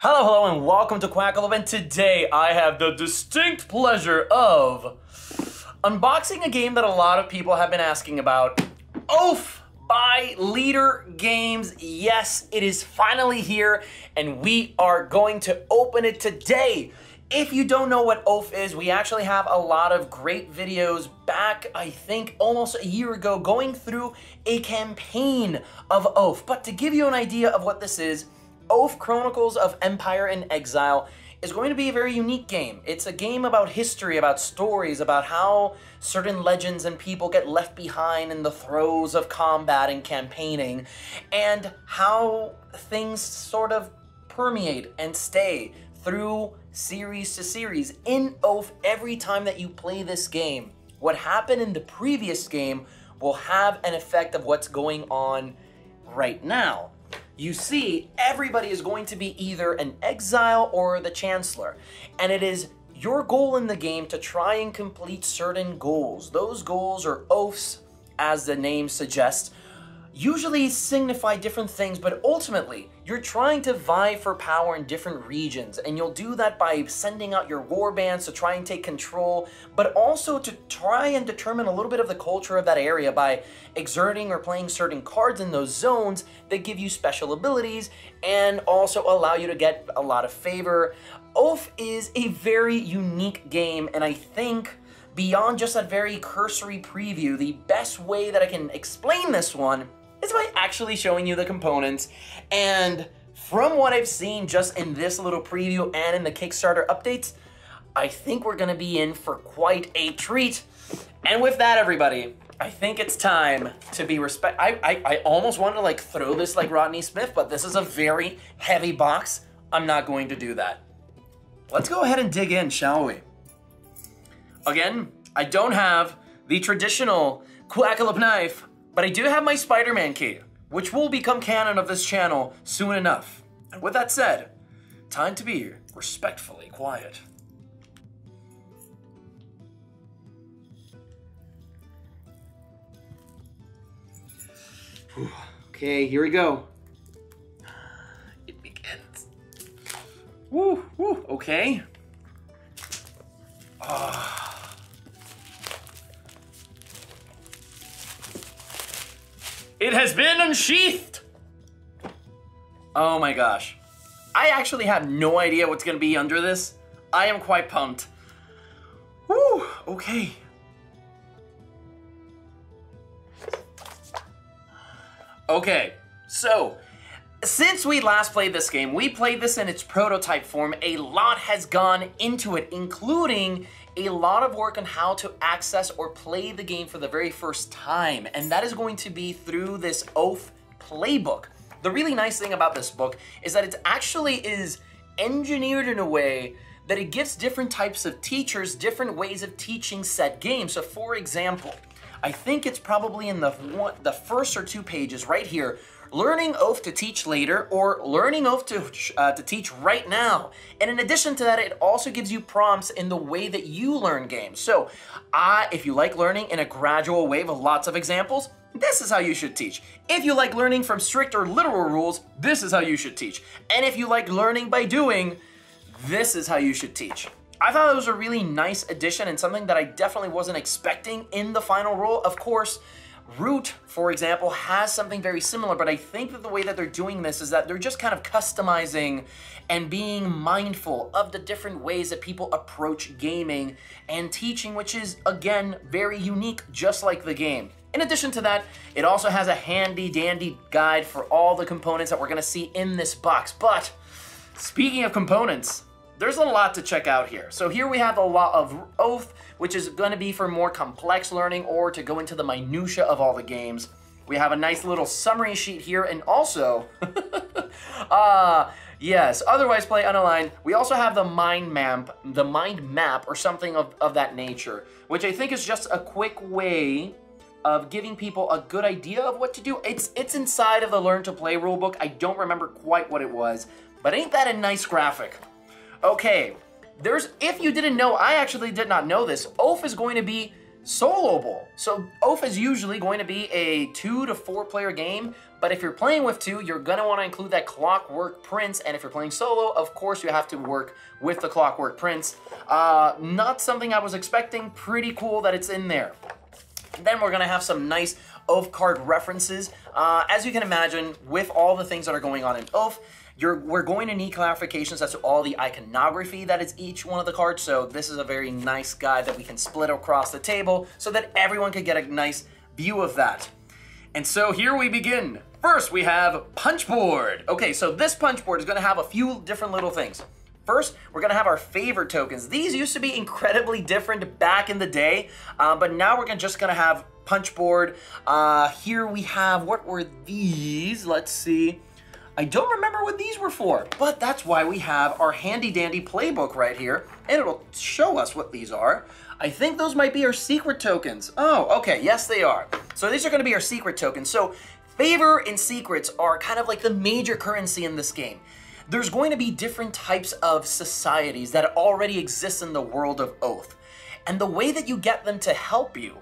Hello, and welcome to Quackalope, and today I have the distinct pleasure of unboxing a game that a lot of people have been asking about. Oath by Leader Games. Yes, it is finally here, and we are going to open it today. If you don't know what Oath is, we actually have a lot of great videos back, I think, almost a year ago, going through a campaign of Oath. But to give you an idea of what this is, Oath Chronicles of Empire and Exile is going to be a very unique game. It's a game about history, about stories, about how certain legends and people get left behind in the throes of combat and campaigning, and how things sort of permeate and stay through series to series. In Oath, every time that you play this game, what happened in the previous game will have an effect of what's going on right now. You see, everybody is going to be either an exile or the Chancellor, and it is your goal in the game to try and complete certain goals. Those goals are oaths, as the name suggests, usually signify different things, but ultimately, you're trying to vie for power in different regions, and you'll do that by sending out your warbands to try and take control, but also to try and determine a little bit of the culture of that area by exerting or playing certain cards in those zones that give you special abilities and also allow you to get a lot of favor. Oath is a very unique game, and I think beyond just that very cursory preview, the best way that I can explain this one is by actually showing you the components. And from what I've seen just in this little preview and in the Kickstarter updates, I think we're gonna be in for quite a treat. And with that, everybody, I think it's time to be I almost wanted to like throw this like Rodney Smith, but this is a very heavy box. I'm not going to do that. Let's go ahead and dig in, shall we? Again, I don't have the traditional Quackalope knife, but I do have my Spider-Man key, which will become canon of this channel soon enough. And with that said, time to be respectfully quiet. Okay, here we go. It begins. Woo, woo, okay. It has been unsheathed! Oh my gosh. I actually have no idea what's gonna be under this. I am quite pumped. Woo, okay. Okay, so since we last played this game, we played this in its prototype form. A lot has gone into it, including a lot of work on how to access or play the game for the very first time, and that is going to be through this Oath playbook. The really nice thing about this book is that it actually is engineered in a way that it gives different types of teachers different ways of teaching said game. So for example, I think it's probably in the first or two pages right here, learning Oath to teach later, or learning Oath to teach right now. And in addition to that, it also gives you prompts in the way that you learn games. So if you like learning in a gradual way with lots of examples, this is how you should teach. If you like learning from strict or literal rules, this is how you should teach. And if you like learning by doing, this is how you should teach. I thought it was a really nice addition and something that I definitely wasn't expecting in the final rule. Of course, Root, for example, has something very similar, but I think that the way that they're doing this is that they're just kind of customizing and being mindful of the different ways that people approach gaming and teaching, which is, again, very unique, just like the game. In addition to that, it also has a handy-dandy guide for all the components that we're going to see in this box. But speaking of components, there's a lot to check out here. So here we have a lot of Oath, which is going to be for more complex learning or to go into the minutia of all the games. We have a nice little summary sheet here, and also, yes, otherwise play unaligned. We also have the mind map or something of that nature, which I think is just a quick way of giving people a good idea of what to do. It's inside of the Learn to Play rulebook. I don't remember quite what it was, but ain't that a nice graphic? Okay, if you didn't know, I actually did not know this, Oath is going to be Solo Bowl. So Oath is usually going to be a 2 to 4 player game, but if you're playing with 2, you're going to want to include that Clockwork Prince, and if you're playing solo, of course you have to work with the Clockwork Prince. Not something I was expecting, pretty cool that it's in there. Then we're going to have some nice Oath card references. As you can imagine, with all the things that are going on in Oath, we're going to need clarifications as to all the iconography that is each one of the cards, so this is a very nice guide that we can split across the table so that everyone can get a nice view of that. And so here we begin. First, we have Punch Board. Okay, so this Punch Board is going to have a few different little things. First, we're going to have our favor tokens. These used to be incredibly different back in the day, but now we're just going to have Punch Board. Here we have, what were these? Let's see. I don't remember what these were for, but that's why we have our handy dandy playbook right here, and it'll show us what these are. I think those might be our secret tokens. Oh, okay, yes they are. So these are going to be our secret tokens. So favor and secrets are kind of like the major currency in this game. There's going to be different types of societies that already exist in the world of Oath, and the way that you get them to help you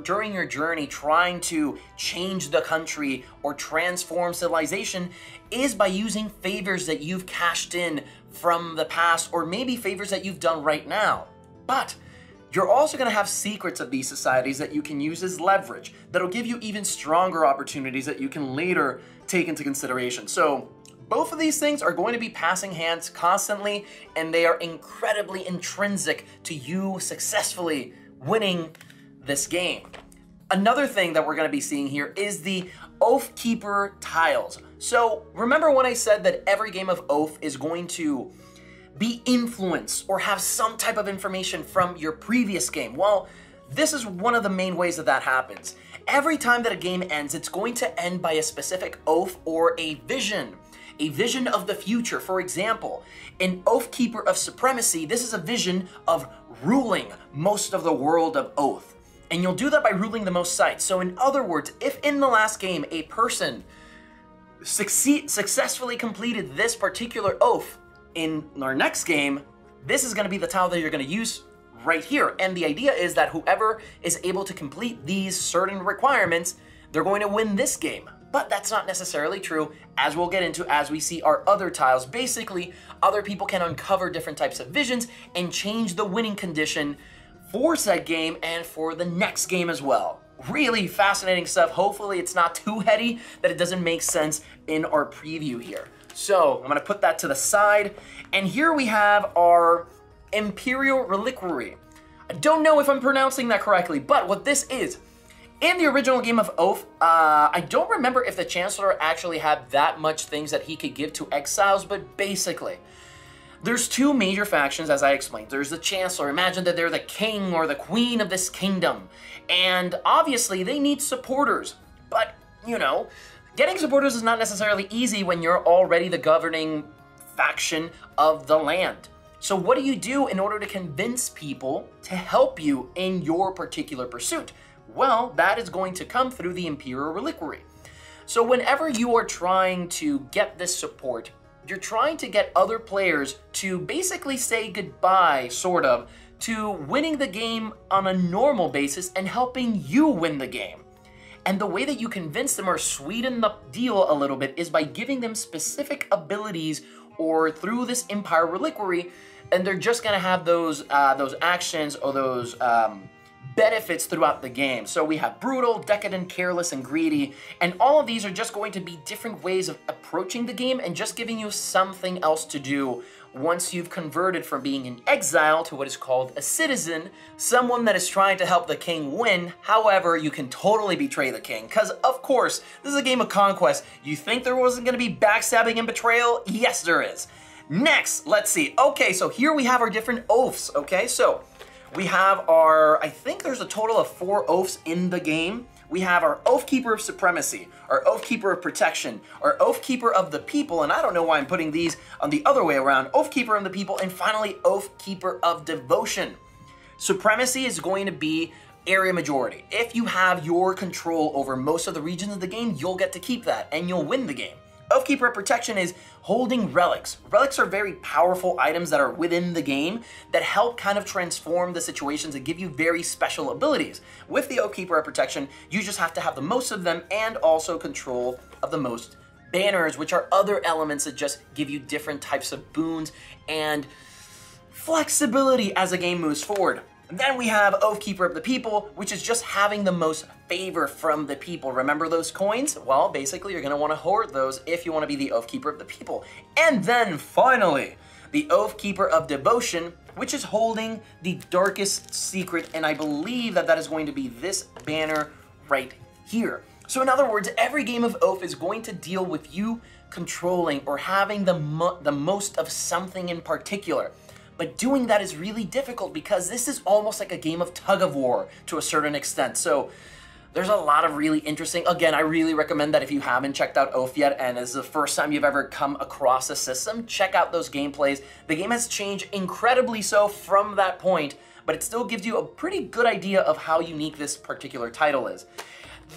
during your journey trying to change the country or transform civilization is by using favors that you've cashed in from the past, or maybe favors that you've done right now. But you're also going to have secrets of these societies that you can use as leverage that'll give you even stronger opportunities that you can later take into consideration. So both of these things are going to be passing hands constantly, and they are incredibly intrinsic to you successfully winning this game. Another thing that we're going to be seeing here is the Oath Keeper tiles. So remember when I said that every game of Oath is going to be influenced or have some type of information from your previous game? Well, this is one of the main ways that happens. Every time that a game ends, it's going to end by a specific oath or a vision of the future. For example, in Oath Keeper of Supremacy, this is a vision of ruling most of the world of Oath. And you'll do that by ruling the most sites. So in other words, if in the last game a person successfully completed this particular oath, in our next game, this is going to be the tile that you're going to use right here. And the idea is that whoever is able to complete these certain requirements, they're going to win this game. But that's not necessarily true, as we'll get into as we see our other tiles. Basically, other people can uncover different types of visions and change the winning condition for said game and for the next game as well. Really fascinating stuff. Hopefully it's not too heady that it doesn't make sense in our preview here. So I'm going to put that to the side. And here we have our Imperial Reliquary. I don't know if I'm pronouncing that correctly, but what this is, in the original game of Oath, I don't remember if the Chancellor actually had that much things that he could give to exiles, but basically, there's two major factions, as I explained. There's the Chancellor. Imagine that they're the king or the queen of this kingdom. And obviously, they need supporters. But, you know, getting supporters is not necessarily easy when you're already the governing faction of the land. So what do you do in order to convince people to help you in your particular pursuit? Well, that is going to come through the Imperial Reliquary. So whenever you are trying to get this support, you're trying to get other players to basically say goodbye, sort of, to winning the game on a normal basis and helping you win the game. And the way that you convince them or sweeten the deal a little bit is by giving them specific abilities or through this Imperial Reliquary, and they're just gonna have those actions or those benefits throughout the game. So we have brutal, decadent, careless, and greedy, and all of these are just going to be different ways of approaching the game and just giving you something else to do once you've converted from being an exile to what is called a citizen, someone that is trying to help the king win. However, you can totally betray the king, because of course, this is a game of conquest. You think there wasn't going to be backstabbing and betrayal? Yes, there is. Next, let's see. Okay, so here we have our different oaths, okay? So we have our, I think there's a total of 4 oaths in the game. We have our Oath Keeper of Supremacy, our Oath Keeper of Protection, our Oath Keeper of the People, and I don't know why I'm putting these on the other way around, Oath Keeper of the People, and finally Oath Keeper of Devotion. Supremacy is going to be area majority. If you have your control over most of the regions of the game, you'll get to keep that, and you'll win the game. Oathkeeper Protection is holding relics. Relics are very powerful items that are within the game that help kind of transform the situations and give you very special abilities. With the Oathkeeper Protection, you just have to have the most of them and also control of the most banners, which are other elements that just give you different types of boons and flexibility as the game moves forward. And then we have Oathkeeper of the People, which is just having the most favor from the people. Remember those coins? Well, basically, you're going to want to hoard those if you want to be the Oathkeeper of the People. And then, finally, the Oathkeeper of Devotion, which is holding the darkest secret, and I believe that that is going to be this banner right here. So in other words, every game of Oath is going to deal with you controlling or having the most of something in particular. But doing that is really difficult because this is almost like a game of tug of war to a certain extent. So there's a lot of really interesting, again, I really recommend that if you haven't checked out Oath yet and this is the first time you've ever come across a system, check out those gameplays. The game has changed incredibly so from that point, but it still gives you a pretty good idea of how unique this particular title is.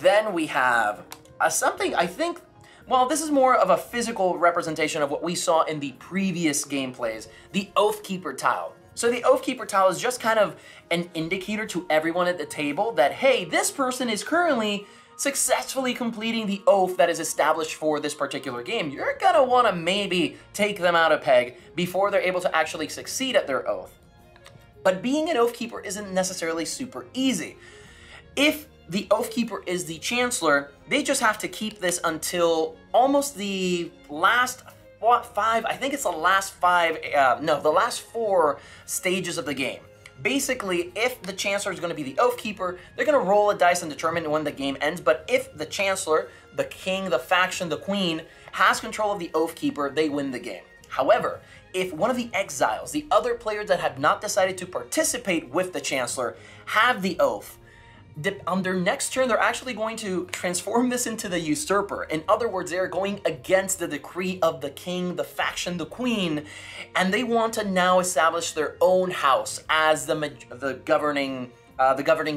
Then we have something I think, well, this is more of a physical representation of what we saw in the previous gameplays, the Oathkeeper tile. So the Oathkeeper tile is just kind of an indicator to everyone at the table that, hey, this person is currently successfully completing the oath that is established for this particular game. You're gonna wanna maybe take them out a peg before they're able to actually succeed at their oath. But being an Oathkeeper isn't necessarily super easy. If the Oathkeeper is the Chancellor, they just have to keep this until almost the last the last 4 stages of the game. Basically, if the Chancellor is going to be the Oathkeeper, they're going to roll a dice and determine when the game ends, but if the Chancellor, the King, the Faction, the Queen, has control of the Oathkeeper, they win the game. However, if one of the Exiles, the other players that have not decided to participate with the Chancellor, have the Oath, on their next turn, they're actually going to transform this into the Usurper. In other words, they're going against the decree of the King, the Faction, the Queen, and they want to now establish their own house as the governing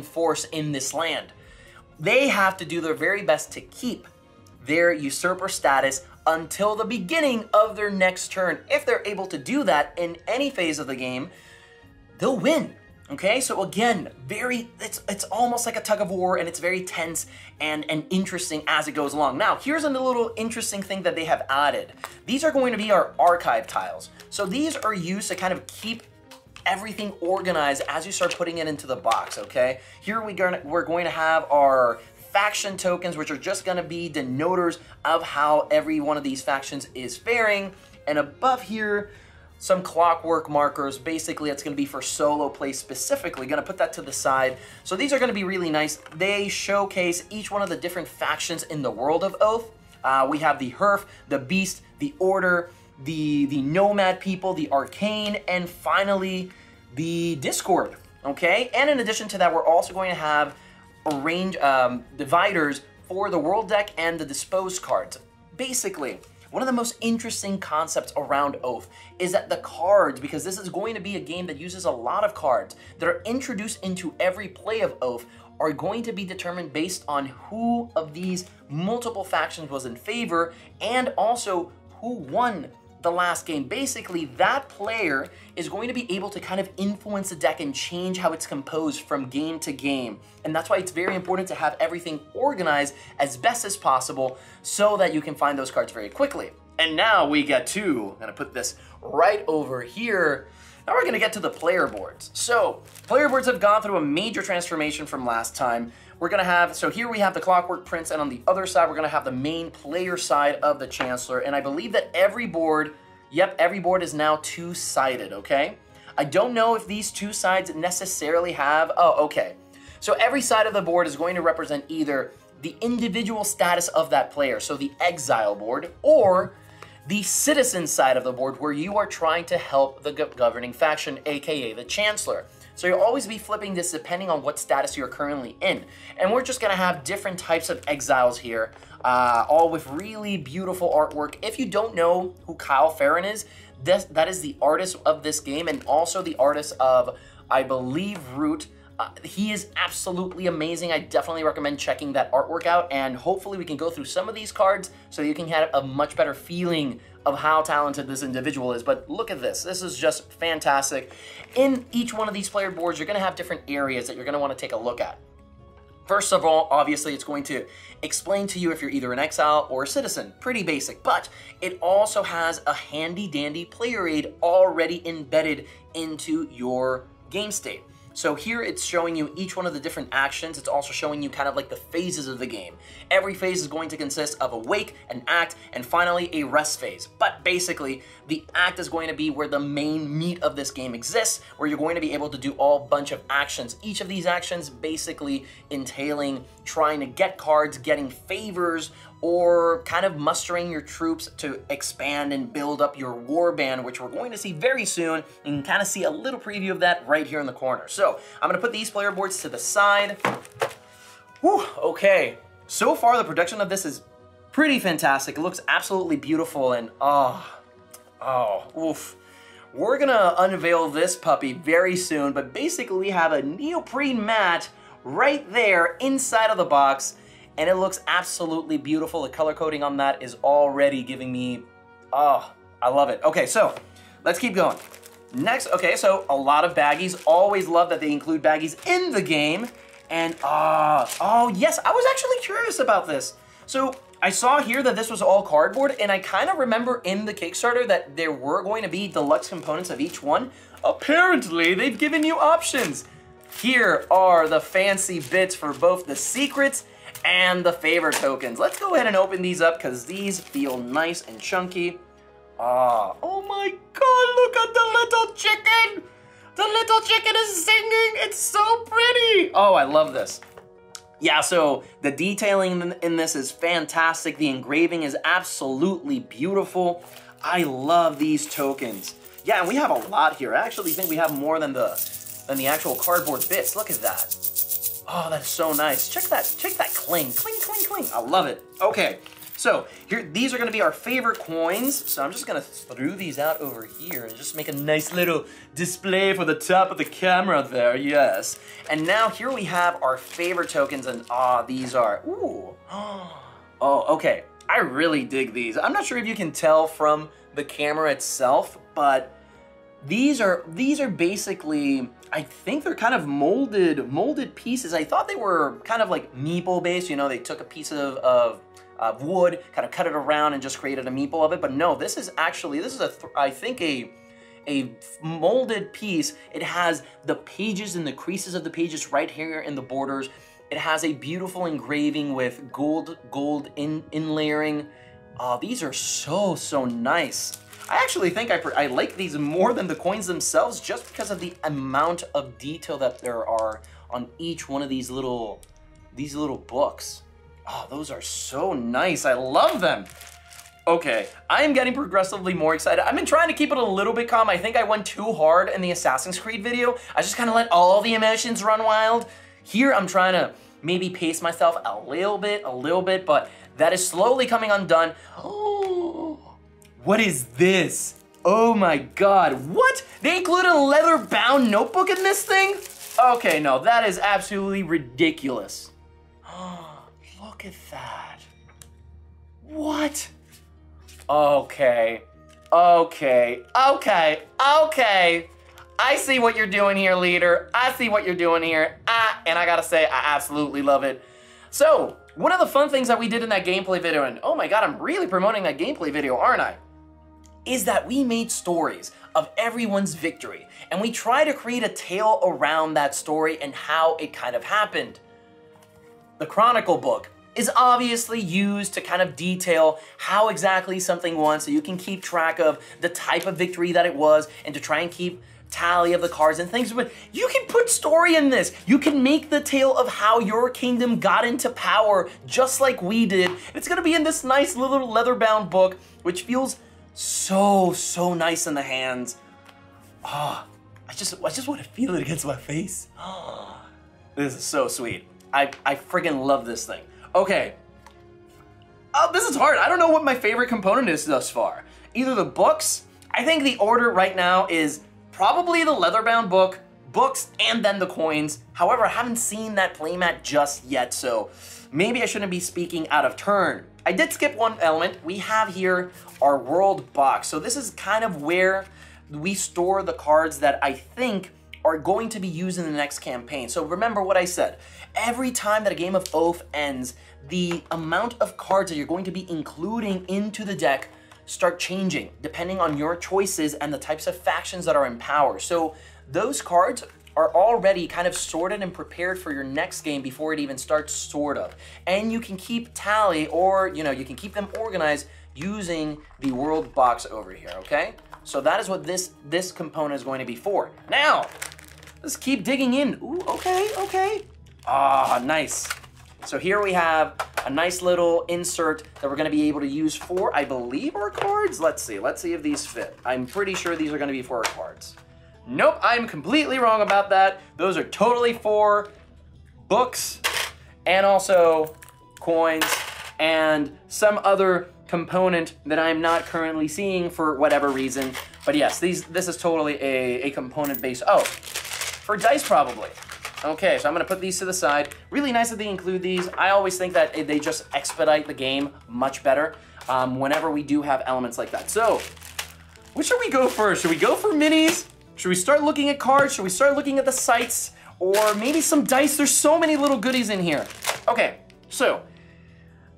force in this land. They have to do their very best to keep their Usurper status until the beginning of their next turn. If they're able to do that in any phase of the game, they'll win. Okay, so again, it's almost like a tug of war, and it's very tense and interesting as it goes along. Now, here's a little interesting thing that they have added. These are going to be our archive tiles. So these are used to kind of keep everything organized as you start putting it into the box, okay? Here we're going to have our faction tokens, which are just going to be denoters of how every one of these factions is faring. And above here, some clockwork markers. Basically, it's going to be for solo play specifically. Going to put that to the side. So these are going to be really nice. They showcase each one of the different factions in the world of Oath. We have the Herf, the Beast, the Order, the Nomad people, the Arcane, and finally the Discord. Okay, and in addition to that, we're also going to have dividers for the world deck and the disposed cards. Basically, one of the most interesting concepts around Oath is that the cards, because this is going to be a game that uses a lot of cards that are introduced into every play of Oath, are going to be determined based on who of these multiple factions was in favor and also who won the last game. Basically, that player is going to be able to kind of influence the deck and change how it's composed from game to game. And that's why it's very important to have everything organized as best as possible so that you can find those cards very quickly. And now we get to, I'm gonna put this right over here. Now we're gonna get to the player boards. So, player boards have gone through a major transformation from last time. We're gonna have, so here we have the Clockwork Prince, and on the other side, we're gonna have the main player side of the Chancellor. And I believe that every board, every board is now 2-sided, okay? I don't know if these 2 sides necessarily have, oh, okay. So every side of the board is going to represent either the individual status of that player, so the Exile board, or the Citizen side of the board where you are trying to help the governing faction, aka the Chancellor. So you'll always be flipping this depending on what status you're currently in. And we're just gonna have different types of exiles here, all with really beautiful artwork. If you don't know who Kyle Farron is, that is the artist of this game and also the artist of, I believe, Root, He is absolutely amazing. I definitely recommend checking that artwork out, and hopefully we can go through some of these cards so you can have a much better feeling of how talented this individual is. But look at this. This is just fantastic. In each one of these player boards, you're going to have different areas that you're going to want to take a look at. First of all, obviously, it's going to explain to you if you're either an exile or a citizen. Pretty basic, but it also has a handy-dandy player aid already embedded into your game state. So here it's showing you each one of the different actions. It's also showing you kind of like the phases of the game. Every phase is going to consist of a wake, an act, and finally a rest phase. But basically, the act is going to be where the main meat of this game exists, where you're going to be able to do all bunch of actions. Each of these actions basically entailing trying to get cards, getting favors, or kind of mustering your troops to expand and build up your warband, which we're going to see very soon. You can kind of see a little preview of that right here in the corner. So I'm gonna put these player boards to the side. Whew, okay. So far, the production of this is pretty fantastic. It looks absolutely beautiful, and oof. We're gonna unveil this puppy very soon, but basically we have a neoprene mat right there inside of the box, and it looks absolutely beautiful. The color coding on that is already giving me, I love it. Okay, so let's keep going. Next, okay, so a lot of baggies. Always love that they include baggies in the game. And, oh yes, I was actually curious about this. So I saw here that this was all cardboard, and I kind of remember in the Kickstarter that there were going to be deluxe components of each one. Apparently, they've given you options. Here are the fancy bits for both the secrets and the favor tokens. Let's go ahead and open these up because these feel nice and chunky. Oh my god, look at the little chicken! The little chicken is singing! It's so pretty! Oh, I love this. Yeah, so the detailing in this is fantastic. The engraving is absolutely beautiful. I love these tokens. Yeah, and we have a lot here. I actually think we have more than the actual cardboard bits. Look at that. Oh, that's so nice. Check that cling. Cling, cling, cling. I love it. Okay, so here, these are gonna be our favorite coins. So I'm just gonna throw these out over here and just make a nice little display for the top of the camera there, yes. And now here we have our favorite tokens, and these are, ooh. Oh, okay, I really dig these. I'm not sure if you can tell from the camera itself, but these are basically, I think they're kind of molded pieces. I thought they were kind of like meeple based, you know, they took a piece of wood, kind of cut it around and just created a meeple of it, but no, this is I think a molded piece. It has the pages and the creases of the pages right here in the borders. It has a beautiful engraving with gold inlayering. These are so nice. I actually think I like these more than the coins themselves just because of the amount of detail that there are on each one of these little books. Oh, those are so nice. I love them. Okay, I am getting progressively more excited. I've been trying to keep it a little bit calm. I think I went too hard in the Assassin's Creed video. I just kind of let all the emotions run wild. Here, I'm trying to maybe pace myself a little bit, but that is slowly coming undone. Oh, what is this? Oh my god, what? They included a leather-bound notebook in this thing? Okay, no, that is absolutely ridiculous. Look at that. What? Okay. I see what you're doing here, leader. I see what you're doing here. And I gotta say, I absolutely love it. So, one of the fun things that we did in that gameplay video, and oh my god, I'm really promoting that gameplay video, aren't I? Is that we made stories of everyone's victory, and we try to create a tale around that story and how it kind of happened. The Chronicle book is obviously used to kind of detail how exactly something won, so you can keep track of the type of victory that it was and to try and keep tally of the cards and things, but you can put story in this. You can make the tale of how your kingdom got into power just like we did. It's gonna be in this nice little leather-bound book, which feels so nice in the hands. I just want to feel it against my face. This is so sweet. I friggin' love this thing. Okay. This is hard. I don't know what my favorite component is thus far. Either the books. I think the order right now is probably the leather-bound book, books, and then the coins. However, I haven't seen that playmat just yet, so maybe I shouldn't be speaking out of turn. I did skip one element. We have here our world box. So this is kind of where we store the cards that I think are going to be used in the next campaign. So remember what I said. Every time that a game of Oath ends, the amount of cards that you're going to be including into the deck start changing depending on your choices and the types of factions that are in power. So those cards are already kind of sorted and prepared for your next game before it even starts, sort of. And you can keep tally, or you can keep them organized using the world box over here, okay? So that is what this component is going to be for. Now, let's keep digging in. Ooh, okay. Ah, nice. So here we have a nice little insert that we're gonna be able to use for, I believe, our cards. Let's see if these fit. I'm pretty sure these are gonna be for our cards. Nope, I'm completely wrong about that. Those are totally for books and also coins and some other component that I'm not currently seeing for whatever reason. But yes, this is totally a component based. Oh, for dice probably. Okay, so I'm gonna put these to the side. Really nice that they include these. I always think that they just expedite the game much better whenever we do have elements like that. So, which should we go first? Should we go for minis? Should we start looking at cards? Should we start looking at the sites? Or maybe some dice? There's so many little goodies in here. Okay, so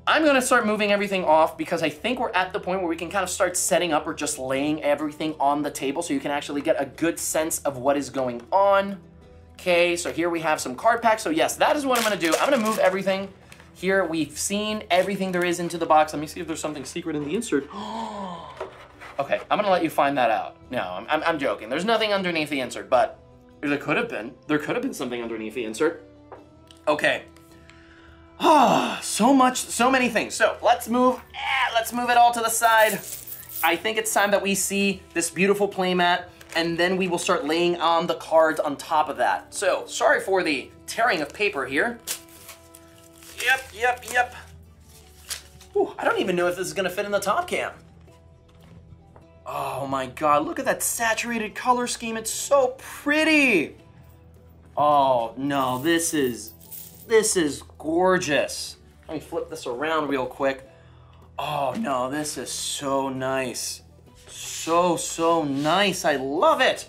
I'm gonna start moving everything off because I think we're at the point where we can kind of start setting up or just laying everything on the table so you can actually get a good sense of what is going on. Okay, so here we have some card packs. So yes, that is what I'm gonna do. I'm gonna move everything. Here we've seen everything there is into the box. Let me see if there's something secret in the insert. Okay, I'm gonna let you find that out. No, I'm joking. There's nothing underneath the insert, but there could have been. There could have been something underneath the insert. Okay. Ah, so many things. So let's move it all to the side. I think it's time that we see this beautiful playmat, and then we will start laying on the cards on top of that. So, sorry for the tearing of paper here. Yep. Ooh, I don't even know if this is gonna fit in the top cam. Oh my God, look at that saturated color scheme. It's so pretty. Oh no, this is gorgeous. Let me flip this around real quick. Oh no, this is so nice. So nice. I love it.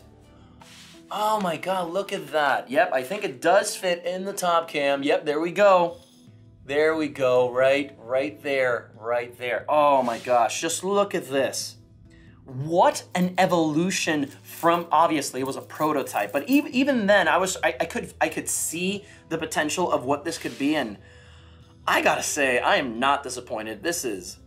Oh my God, look at that. Yep, I think it does fit in the top cam. Yep, there we go. There we go, right there. Oh my gosh, just look at this. What an evolution from, obviously it was a prototype, but even then I could see the potential of what this could be, and I gotta say, I am not disappointed. This is,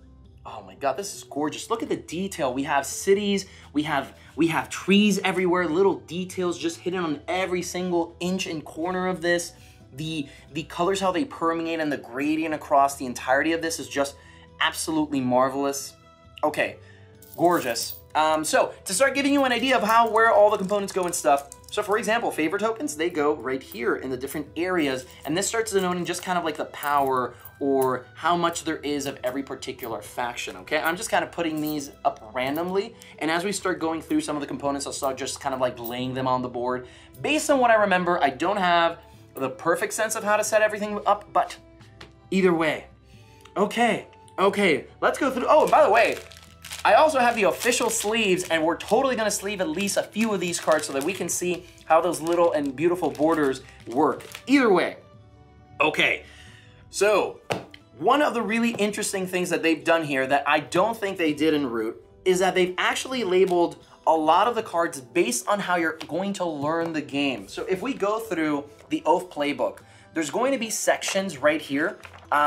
oh my God, this is gorgeous. Look at the detail. We have cities, we have trees everywhere, little details just hidden on every single inch and corner of this. The colors, how they permeate, and the gradient across the entirety of this is just absolutely marvelous. Okay, gorgeous. So to start giving you an idea of where all the components go and stuff. So for example, favor tokens, they go right here in the different areas, and this starts denoting just kind of like the power or how much there is of every particular faction, okay? I'm just kind of putting these up randomly, and as we start going through some of the components, I'll start just kind of like laying them on the board. Based on what I remember, I don't have the perfect sense of how to set everything up, but either way. Okay, let's go through. Oh, by the way, I also have the official sleeves, and we're totally gonna sleeve at least a few of these cards so that we can see how those little and beautiful borders work. Either way. Okay, so one of the really interesting things that they've done here that I don't think they did in Root is that they've actually labeled a lot of the cards based on how you're going to learn the game. So if we go through the Oath playbook, there's going to be sections right here,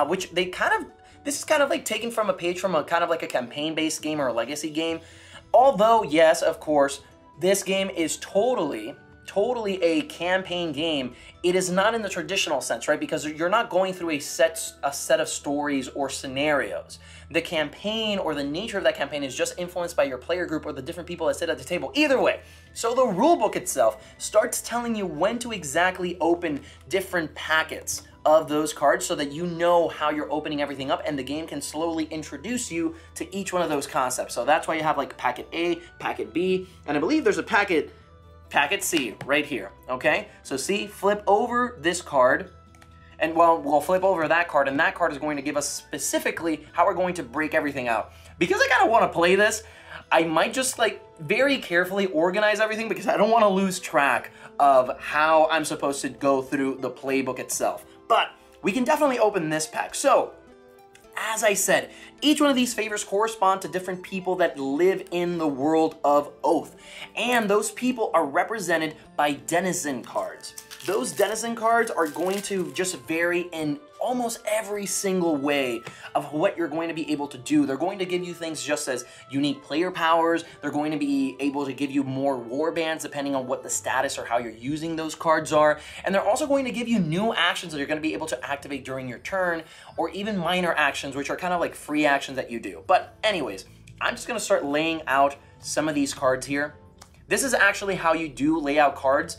which they this is kind of like taken from a page from a kind of like a campaign-based game or a legacy game. Although, yes, of course, this game is totally a campaign game. It is not in the traditional sense, right? Because you're not going through a set of stories or scenarios. The campaign or the nature of that campaign is just influenced by your player group or the different people that sit at the table. Either way. So the rulebook itself starts telling you when to exactly open different packets of those cards so that you know how you're opening everything up, and the game can slowly introduce you to each one of those concepts. So that's why you have like packet A, packet B, and I believe there's a packet packet C right here, okay? So see, flip over this card, and well, we'll flip over that card, and that card is going to give us specifically how we're going to break everything out. Because I kind of want to play this, I might just like very carefully organize everything because I don't want to lose track of how I'm supposed to go through the playbook itself. But we can definitely open this pack. So, as I said, each one of these favors correspond to different people that live in the world of Oath. And those people are represented by Denizen Cards. Those Denizen Cards are going to just vary in almost every single way of what you're going to be able to do. They're going to give you things just as unique player powers. They're going to be able to give you more warbands depending on what the status or how you're using those cards are. And they're also going to give you new actions that you're going to be able to activate during your turn, or even minor actions, which are kind of like free actions that you do. But anyways, I'm just going to start laying out some of these cards here. This is actually how you do lay out cards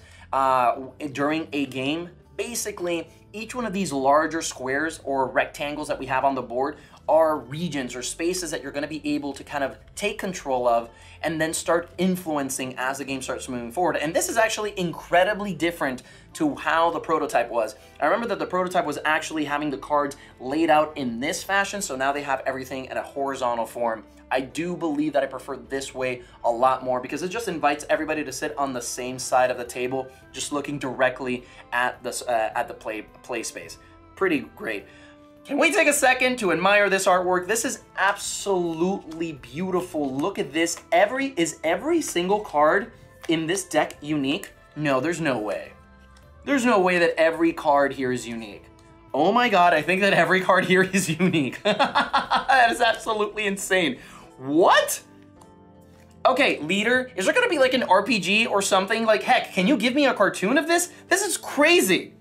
during a game. Basically, each one of these larger squares or rectangles that we have on the board are regions or spaces that you're going to be able to kind of take control of and then start influencing as the game starts moving forward. And this is actually incredibly different to how the prototype was. I remember that the prototype was actually having the cards laid out in this fashion, so now they have everything in a horizontal form. I do believe that I prefer this way a lot more because it just invites everybody to sit on the same side of the table, just looking directly at the play space. Pretty great. Can we take a second to admire this artwork? This is absolutely beautiful. Look at this. Is every single card in this deck unique? No, there's no way. There's no way that every card here is unique. Oh my god, I think that every card here is unique. That is absolutely insane. What? Okay, leader, is there gonna be like an RPG or something? Like, heck, can you give me a cartoon of this? This is crazy.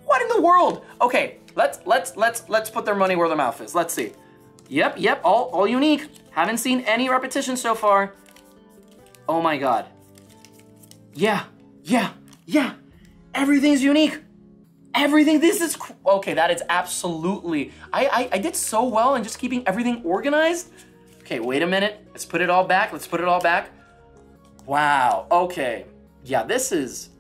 What in the world? Okay, let's put their money where their mouth is. Let's see. Yep, all unique. Haven't seen any repetition so far. Oh my god. Yeah. Everything's unique. Everything, this is, okay, that is absolutely, I did so well in just keeping everything organized. Okay, wait a minute. Let's put it all back. Wow, okay. Yeah, this is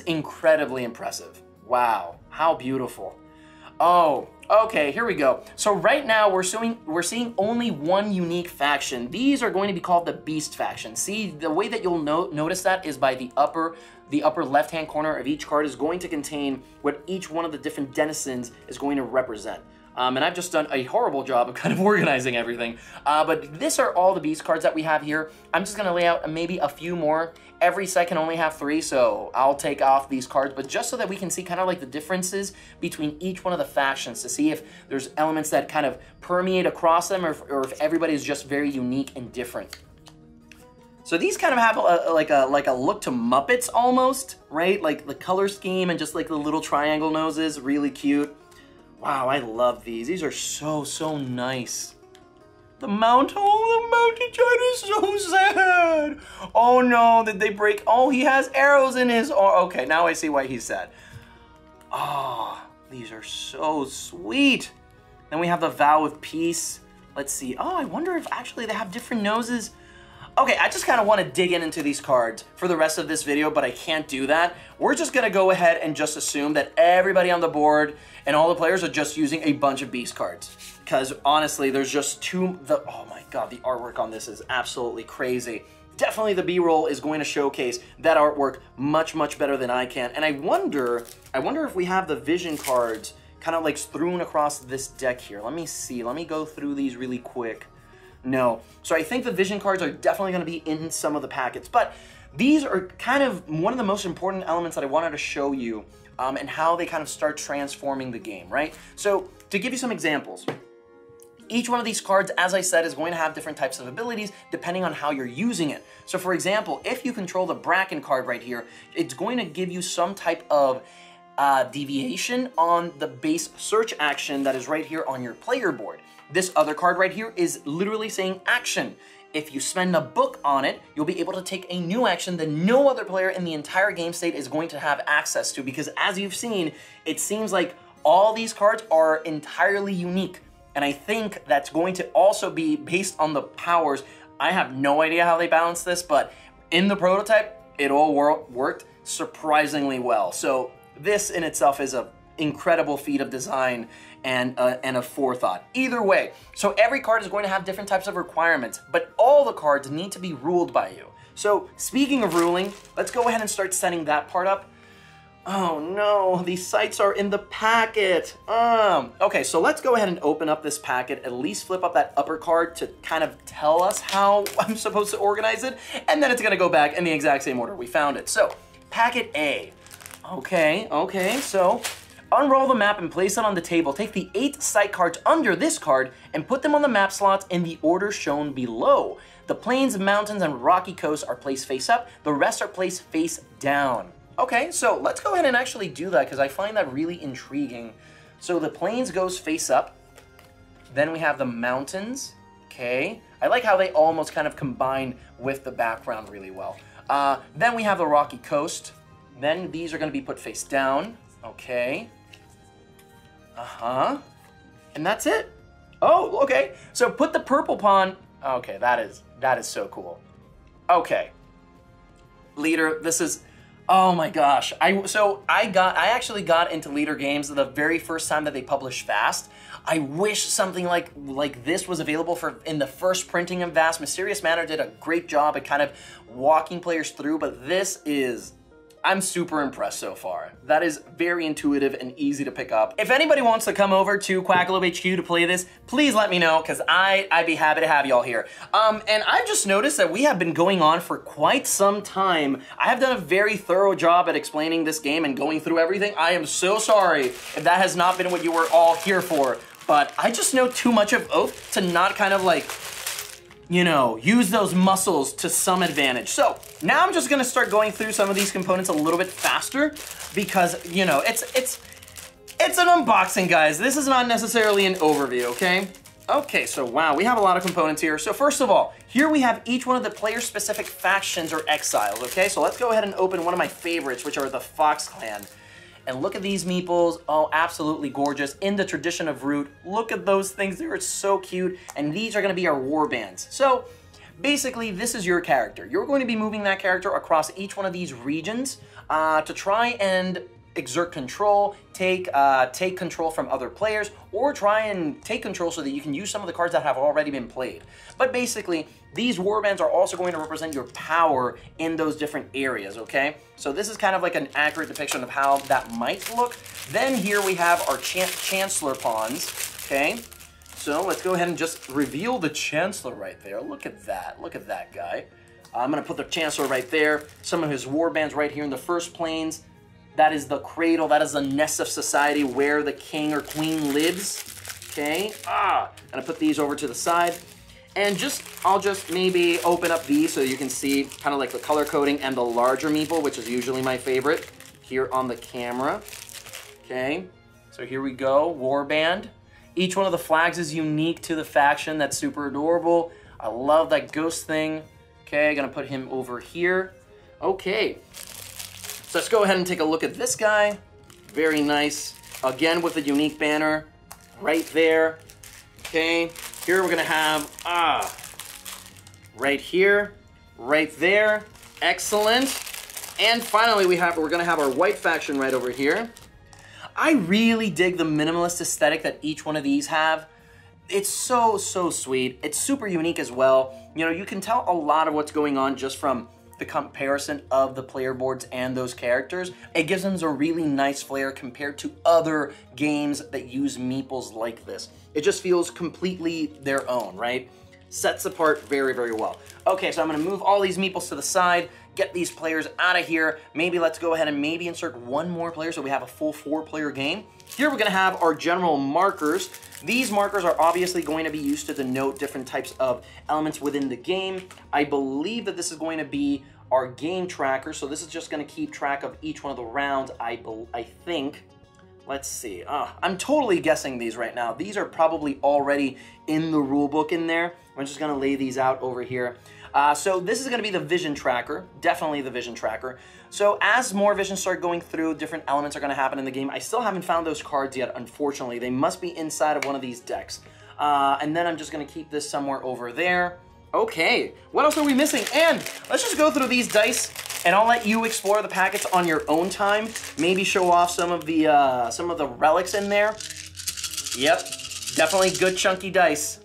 incredibly impressive. Wow, how beautiful. Oh, okay, here we go. So right now we're seeing only one unique faction. These are going to be called the Beast faction. See, the way that you'll notice that is by the upper left-hand corner of each card is going to contain what each one of the different denizens is going to represent. And I've just done a horrible job of kind of organizing everything. But these are all the Beast cards that we have here. I'm just going to lay out maybe a few more. Every set can only have 3, so I'll take off these cards. But just so that we can see kind of like the differences between each one of the factions to see if there's elements that kind of permeate across them or if everybody is just very unique and different. So these kind of have like a look to Muppets almost, right? Like the color scheme and just like the little triangle noses, really cute. Wow, I love these. These are so nice. The mountain giant is so sad. Oh no, did they break? Oh, he has arrows in his arm. Okay, now I see why he's sad. Oh, these are so sweet. Then we have the Vow of Peace. Let's see. Oh, I wonder if actually they have different noses. Okay, I just kind of want to dig into these cards for the rest of this video, but I can't do that. We're just going to go ahead and just assume that everybody on the board and all the players are just using a bunch of Beast cards. Because honestly, there's just oh my god, the artwork on this is absolutely crazy. Definitely the B-roll is going to showcase that artwork much better than I can. And I wonder if we have the vision cards kind of like strewn across this deck here. Let me see. Let me go through these really quick. No. So I think the vision cards are definitely going to be in some of the packets, but these are kind of one of the most important elements that I wanted to show you and how they kind of start transforming the game, right? So to give you some examples, each one of these cards, as I said, is going to have different types of abilities depending on how you're using it. So for example, if you control the Bracken card right here, it's going to give you some type of deviation on the base search action that is right here on your player board. This other card right here is literally saying action. If you spend a book on it, you'll be able to take a new action that no other player in the entire game state is going to have access to, because as you've seen, it seems like all these cards are entirely unique. And I think that's going to also be based on the powers. I have no idea how they balance this, but in the prototype, it all worked surprisingly well. So this in itself is an incredible feat of design and a forethought. Either way, so every card is going to have different types of requirements, but all the cards need to be ruled by you. So speaking of ruling, let's go ahead and start setting that part up. Oh no, these sites are in the packet. Okay, so let's go ahead and open up this packet, at least flip up that upper card to kind of tell us how I'm supposed to organize it, and then it's gonna go back in the exact same order we found it. So, packet A. Okay, so unroll the map and place it on the table. Take the 8 site cards under this card and put them on the map slots in the order shown below. The plains, mountains, and rocky coasts are placed face up. The rest are placed face down. Okay, so let's go ahead and actually do that because I find that really intriguing. So the plains goes face up. Then we have the mountains. Okay, I like how they almost kind of combine with the background really well. Then we have the rocky coast. Then these are going to be put face down. Okay. And that's it. Oh, okay. So put the purple pawn. Okay, that is so cool. Okay. Leader, this is, oh my gosh. I actually got into leader games the very first time that they published Fast. I wish something like this was available in the first printing of Vast. Mysterious Manor did a great job at kind of walking players through, but this is, I'm super impressed so far. That is very intuitive and easy to pick up. If anybody wants to come over to Quackalope HQ to play this, please let me know, because I'd be happy to have y'all here. And I've just noticed that we have been going on for quite some time. I have done a very thorough job at explaining this game and going through everything. I am so sorry if that has not been what you were all here for, but I just know too much of Oath to not kind of like, you know, use those muscles to some advantage. So now I'm just gonna start going through some of these components a little bit faster because, you know, it's an unboxing, guys. This is not necessarily an overview, okay? Okay, so wow, we have a lot of components here. So first of all, here we have each one of the player-specific factions or exiles, okay? So let's go ahead and open one of my favorites, which are the Fox Clan. And look at these meeples. Oh, absolutely gorgeous. In the tradition of Root. Look at those things. They are so cute. And these are going to be our warbands. So basically, this is your character. You're going to be moving that character across each one of these regions to try and exert control, take control from other players, or try and take control so that you can use some of the cards that have already been played. But basically, these warbands are also going to represent your power in those different areas, okay? So this is kind of like an accurate depiction of how that might look. Then here we have our Chancellor Pawns, okay? So let's go ahead and just reveal the Chancellor right there. Look at that guy. I'm gonna put the Chancellor right there. Some of his warbands right here in the first planes. That is the cradle, that is the nest of society where the king or queen lives, okay? Gonna put these over to the side. And I'll just maybe open up these so you can see kind of like the color coding and the larger meeple, which is usually my favorite, here on the camera, okay? So here we go, Warband. Each one of the flags is unique to the faction. That's super adorable. I love that ghost thing. Okay, gonna put him over here. Okay. So let's go ahead and take a look at this guy. Very nice. Again, with a unique banner right there. Okay, here we're gonna have, right here, right there. Excellent. And finally, we're gonna have our white faction right over here. I really dig the minimalist aesthetic that each one of these have. It's so sweet. It's super unique as well. You know, you can tell a lot of what's going on just from the comparison of the player boards and those characters. It gives them a really nice flair compared to other games that use meeples like this. It just feels completely their own, right? Sets apart very well. Okay, so I'm gonna move all these meeples to the side, get these players out of here. Maybe let's go ahead and maybe insert one more player so we have a full 4-player game. Here we're gonna have our general markers. These markers are obviously going to be used to denote different types of elements within the game. I believe that this is going to be our game tracker, so this is just going to keep track of each one of the rounds, I think. Let's see. I'm totally guessing these right now. These are probably already in the rule book in there. I'm just going to lay these out over here. So this is going to be the vision tracker, definitely the vision tracker. So as more visions start going through, different elements are going to happen in the game. I still haven't found those cards yet, unfortunately. They must be inside of one of these decks. And then I'm just going to keep this somewhere over there. Okay, what else are we missing? And let's just go through these dice and I'll let you explore the packets on your own time. Maybe show off some of the relics in there. Yep, definitely good chunky dice.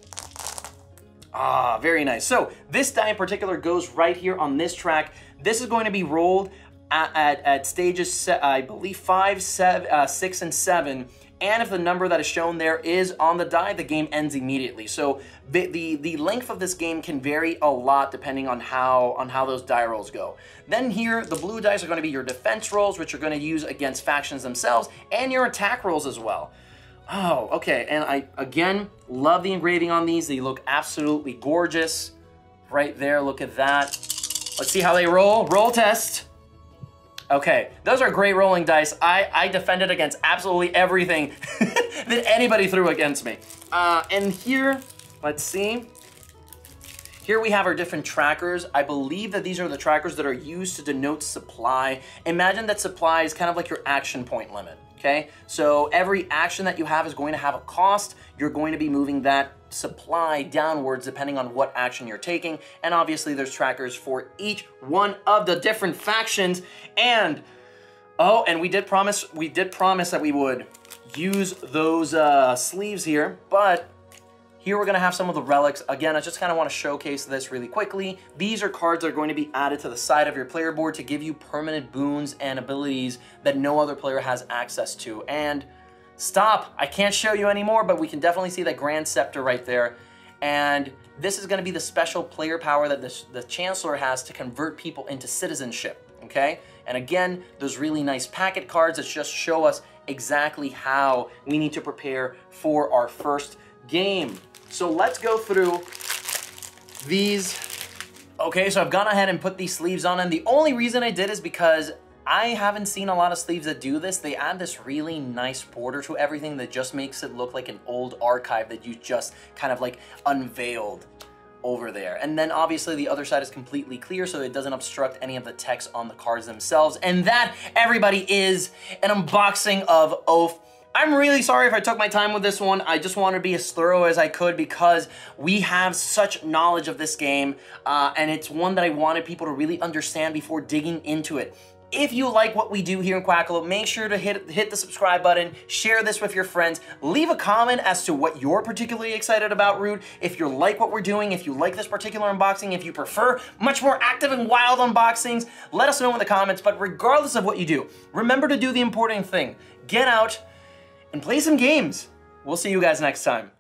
Ah, very nice. So this die in particular goes right here on this track. This is going to be rolled at stages, I believe, 5, 6, and 7. And if the number that is shown there is on the die, the game ends immediately. So the length of this game can vary a lot depending on how those die rolls go. Then here, the blue dice are going to be your defense rolls, which you're going to use against factions themselves, and your attack rolls as well. Oh, okay, and I, again, love the engraving on these. They look absolutely gorgeous. Right there, look at that. Let's see how they roll. Roll test. Okay, those are great rolling dice. I defended against absolutely everything that anybody threw against me. And here, let's see. Here we have our different trackers. I believe that these are the trackers that are used to denote supply. Imagine that supply is kind of like your action point limit. Okay, so every action that you have is going to have a cost. You're going to be moving that supply downwards depending on what action you're taking. And obviously there's trackers for each one of the different factions. And, oh, and we did promise that we would use those sleeves here, but here we're going to have some of the relics. Again, I just kind of want to showcase this really quickly. These are cards that are going to be added to the side of your player board to give you permanent boons and abilities that no other player has access to. And stop, I can't show you anymore, but we can definitely see that Grand Scepter right there. And this is going to be the special player power that the Chancellor has to convert people into citizenship, okay? And again, those really nice packet cards that just show us exactly how we need to prepare for our first game. So let's go through these. Okay, so I've gone ahead and put these sleeves on, and the only reason I did is because I haven't seen a lot of sleeves that do this. They add this really nice border to everything that just makes it look like an old archive that you just kind of like unveiled over there. And then obviously the other side is completely clear so it doesn't obstruct any of the text on the cards themselves. And that, everybody, is an unboxing of Oath. I'm really sorry if I took my time with this one. I just want to be as thorough as I could because we have such knowledge of this game, and it's one that I wanted people to really understand before digging into it. If you like what we do here in Quackalope, make sure to hit the subscribe button, share this with your friends, leave a comment as to what you're particularly excited about, Root. If you like what we're doing, if you like this particular unboxing, if you prefer much more active and wild unboxings, let us know in the comments. But regardless of what you do, remember to do the important thing. Get out and play some games. We'll see you guys next time.